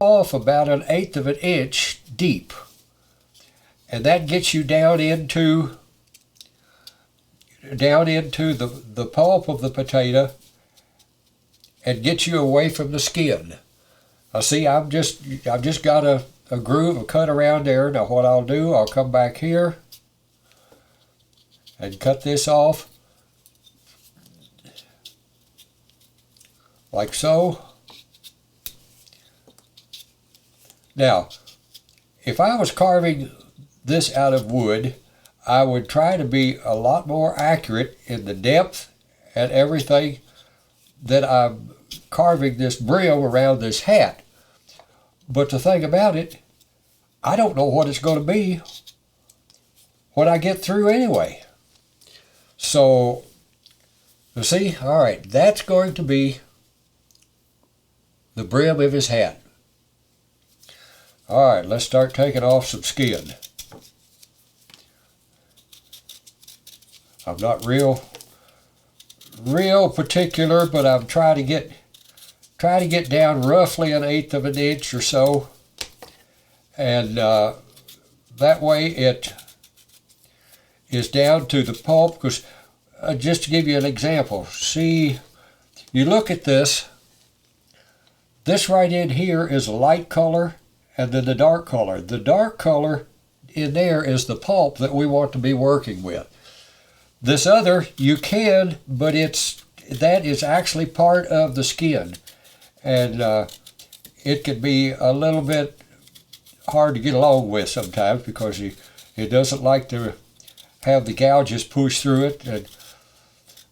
off about 1/8 of an inch deep. And that gets you down into the pulp of the potato and gets you away from the skin. Now see, I've just got a groove, a cut around there. Now what I'll do, I'll come back here and cut this off like so. Now, if I was carving this out of wood, I would try to be a lot more accurate in the depth and everything that I'm carving this brim around this hat. But the thing about it, I don't know what it's going to be when I get through anyway. So, you see, all right, that's going to be the brim of his hat. All right, let's start taking off some skin. I'm not real particular, but I'm trying to get down roughly 1/8 of an inch or so, and that way it is down to the pulp. Because just to give you an example, see, you look at this. This right in here is a light color, and then the dark color. The dark color in there is the pulp that we want to be working with. This other, you can, but that is actually part of the skin. And it can be a little bit hard to get along with sometimes because it doesn't like to have the gouges push through it. And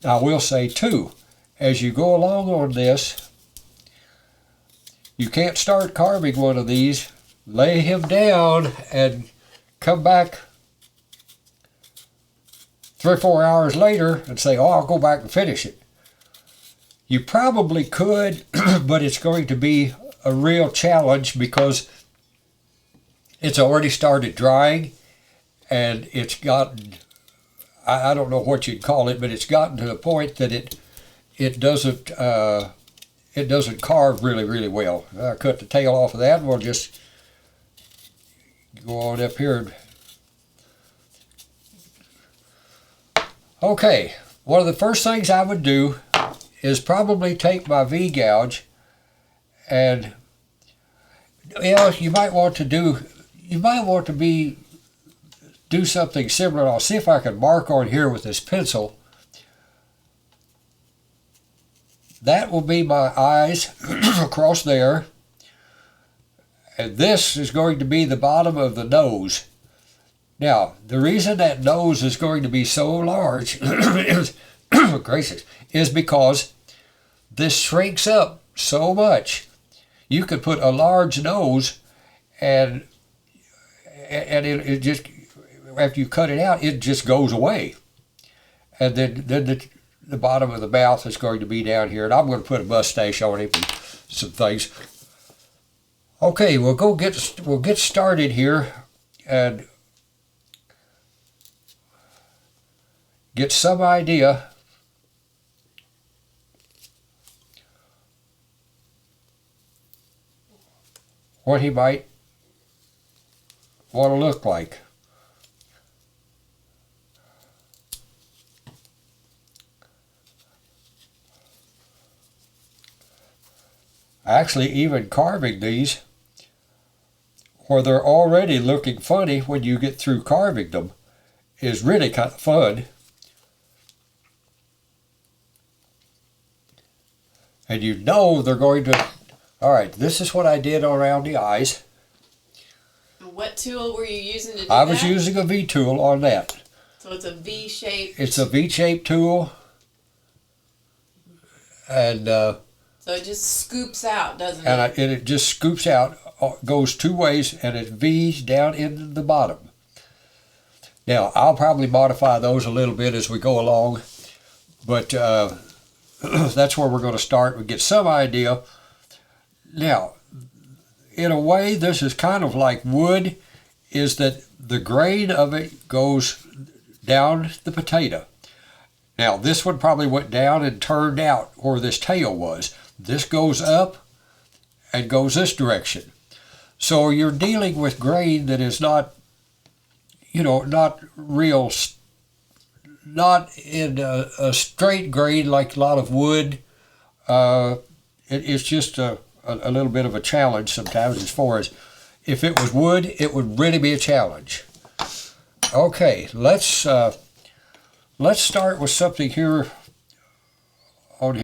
I will say too, as you go along on this, you can't start carving one of these, lay him down, and come back 3 or 4 hours later and say, oh, I'll go back and finish it. You probably could, but it's going to be a real challenge because it's already started drying, and it's gotten, I don't know what you'd call it, but it's gotten to the point that it doesn't carve really well. I cut the tail off of that, and we'll just go on up here. Okay, one of the first things I would do is probably take my V-gouge, and you might want to do something similar. I'll see if I can mark on here with this pencil. That will be my eyes across there, and this is going to be the bottom of the nose. Now, the reason that nose is going to be so large is because this shrinks up so much. You could put a large nose, and it just, after you cut it out, it just goes away. And then the bottom of the mouth is going to be down here, and I'm going to put a mustache on him and some things. Okay, we'll get started here and get some idea what he might want to look like. Actually, even carving these, where they're already looking funny when you get through carving them, is really kind of fun. And you know they're going to... All right, this is what I did around the eyes. What tool were you using to do that? I was using a V tool on that. So it's a V-shaped... It's a V-shaped tool. And... so it just scoops out, doesn't it? And it just scoops out, goes 2 ways, and it V's down into the bottom. Now, I'll probably modify those a little bit as we go along, but that's where we're going to start. We get some idea. Now, in a way, this is kind of like wood, is that the grain of it goes down the potato. Now, this one probably went down and turned out where this tail was. This goes up and goes this direction. So you're dealing with grain that is not, not real, not in a straight grain like a lot of wood. It's just a little bit of a challenge sometimes as far as if it was wood, it would really be a challenge. Okay, let's start with something here